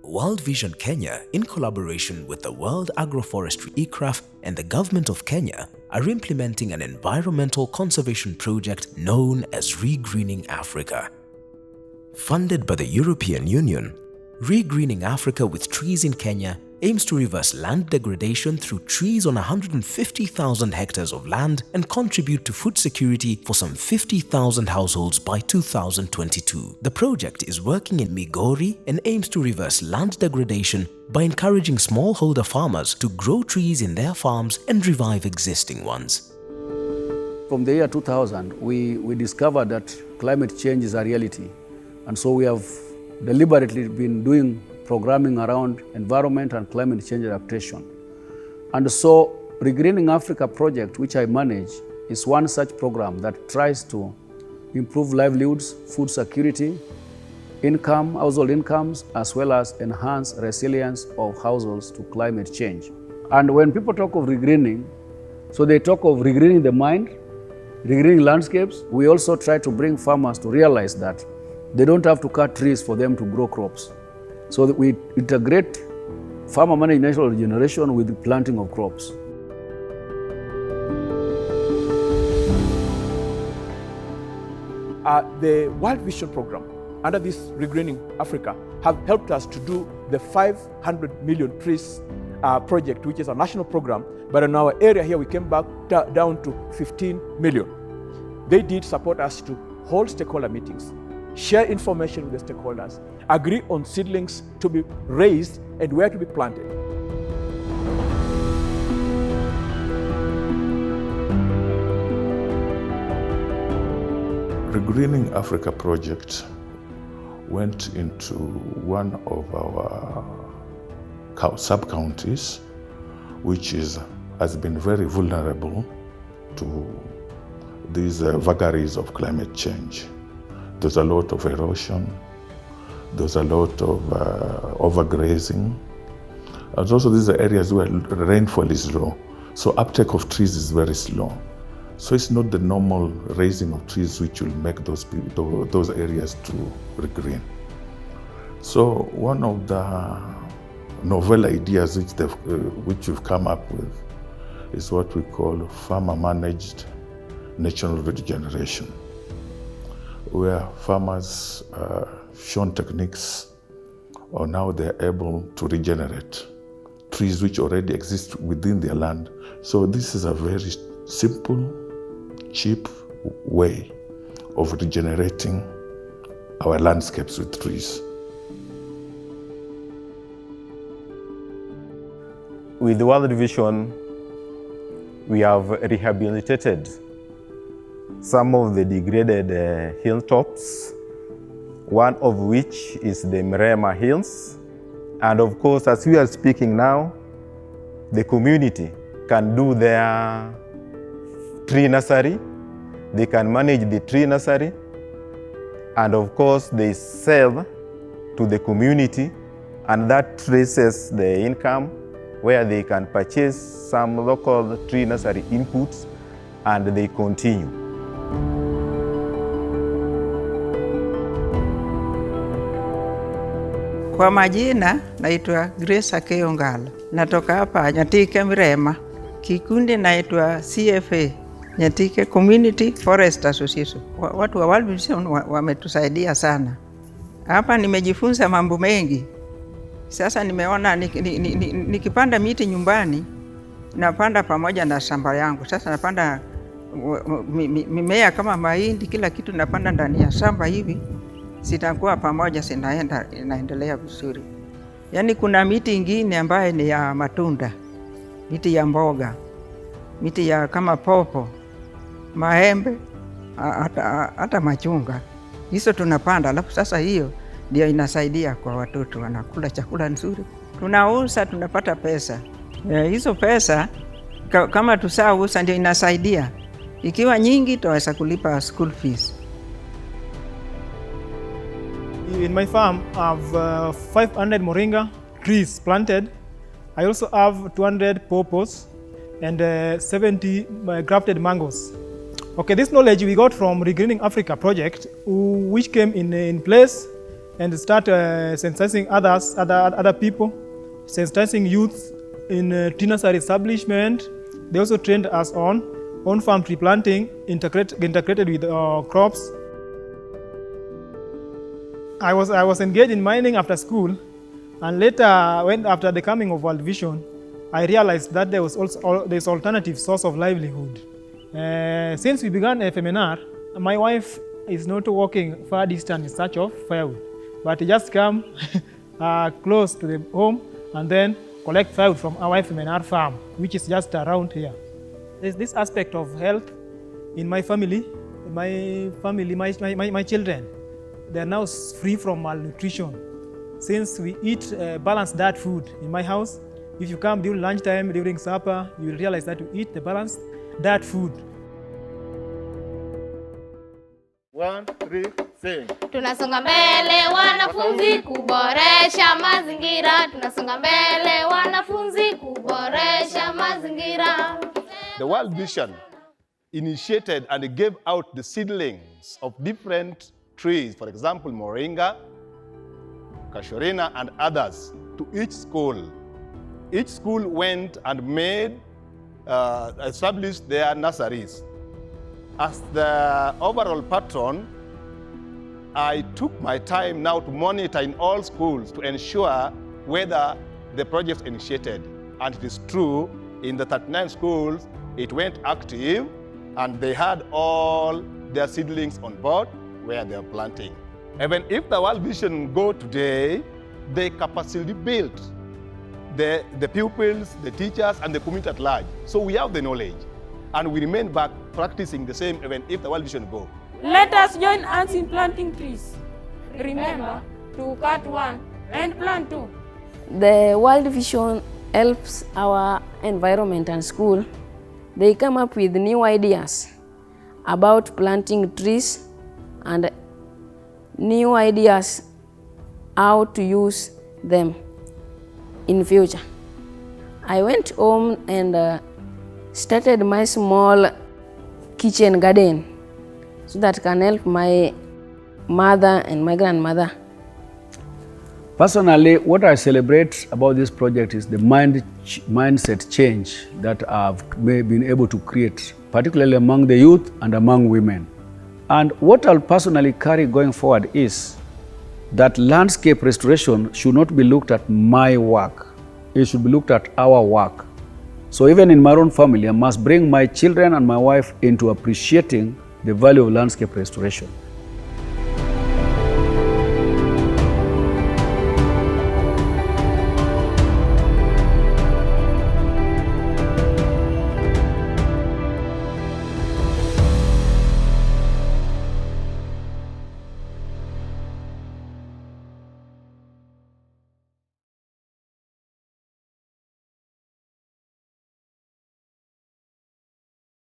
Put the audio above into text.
World Vision Kenya, in collaboration with the World Agroforestry ICRAF and the Government of Kenya, are implementing an environmental conservation project known as Regreening Africa. Funded by the European Union, Regreening Africa with Trees in Kenya aims to reverse land degradation through trees on 150,000 hectares of land and contribute to food security for some 50,000 households by 2022. The project is working in Migori and aims to reverse land degradation by encouraging smallholder farmers to grow trees in their farms and revive existing ones. From the year 2000, we discovered that climate change is a reality. And so we have deliberately been doing programming around environment and climate change adaptation. And so Regreening Africa project, which I manage, is one such program that tries to improve livelihoods, food security, income, household incomes, as well as enhance resilience of households to climate change. And when people talk of regreening, so they talk of regreening the mind, regreening landscapes. We also try to bring farmers to realize that they don't have to cut trees for them to grow crops. So that we integrate farmer-managed natural regeneration with the planting of crops. The World Vision Program, under this Regreening Africa, have helped us to do the 500 million trees project, which is a national program, but in our area here we came back down to 15 million. They did support us to hold stakeholder meetings, share information with the stakeholders, agree on seedlings to be raised and where to be planted. Regreening Africa project went into one of our sub-counties, which has been very vulnerable to these vagaries of climate change. There's a lot of erosion, there's a lot of overgrazing, and also these are areas where rainfall is low, so uptake of trees is very slow. So it's not the normal raising of trees which will make those areas to regreen. So one of the novel ideas which we've come up with is what we call farmer-managed natural regeneration, where farmers are shown techniques on how they're able to regenerate trees which already exist within their land. So this is a very simple, cheap way of regenerating our landscapes with trees. With World Vision, we have rehabilitated some of the degraded hilltops, one of which is the Mrema Hills. And of course, as we are speaking now, the community can do their tree nursery, they can manage the tree nursery, and of course they sell to the community, and that traces the income where they can purchase some local tree nursery inputs and they continue. Kwa majina naitwa Grace Akeo Ngala. Natoka hapa Nyatike Mrema. Kikundi naitwa CFA, Nyatike Community Forest Association. Watu wa World Vision wametusaidia sana. Hapa nimejifunza mambo mengi. Sasa nimeona nikipanda miti nyumbani, napanda pamoja na shamba yangu. Sasa napanda mimea kama mahindi, kila kitu napanda ndani ya shamba hivi. Sitakuwa pamoja, inaendelea vizuri. Yaani kuna miti ingine ambaye ni ya matunda, miti ya mboga, miti ya kama popo, maembe, hata machunga. Hizo tunapanda, alafu sasa hiyo ndio inasaidia kwa watoto, wanakula chakula nzuri. Tunauza, tunapata pesa. Hizo pesa kama tusauza ndio inasaidia. Ikiwa nyingi tutaweza kulipa school fees. In my farm, I have 500 moringa trees planted. I also have 200 pawpaws and 70 grafted mangoes. Okay, this knowledge we got from Regreening Africa project, which came in place and start sensitizing other people, sensitizing youth in tea-nursery establishment. They also trained us on farm tree planting, integrated with crops. I was engaged in mining after school, and later, after the coming of World Vision, I realized that there was also this alternative source of livelihood. Since we began FMNR, my wife is not walking far distance in search of firewood, but just come close to the home and then collect firewood from our FMNR farm, which is just around here. There's this aspect of health in my family. My children, they are now free from malnutrition. Since we eat balanced diet food in my house, if you come during lunchtime, during supper, you will realize that you eat the balanced diet food. 1, 3, sing. Tunasonga mbele wanafunzi kuboresha mazingira. Tunasonga mbele wanafunzi kuboresha mazingira. The World Vision initiated and gave out the seedlings of different trees, for example, moringa, casuarina, and others, to each school. Each school went and established their nurseries. As the overall patron, I took my time now to monitor in all schools to ensure whether the project initiated. And it is true, in the 39 schools, it went active, and they had all their seedlings on board where they are planting. Even if the World Vision go today, they capacity built the pupils, the teachers, and the community at large. So we have the knowledge, and we remain back practicing the same even if the World Vision go. Let us join hands in planting trees. Remember to cut one and plant two. The World Vision helps our environment and school. They come up with new ideas about planting trees and new ideas how to use them in future. I went home and started my small kitchen garden so that can help my mother and my grandmother. Personally, what I celebrate about this project is the mindset change that I've been able to create, particularly among the youth and among women. And what I'll personally carry going forward is that landscape restoration should not be looked at my work. It should be looked at our work. So even in my own family, I must bring my children and my wife into appreciating the value of landscape restoration.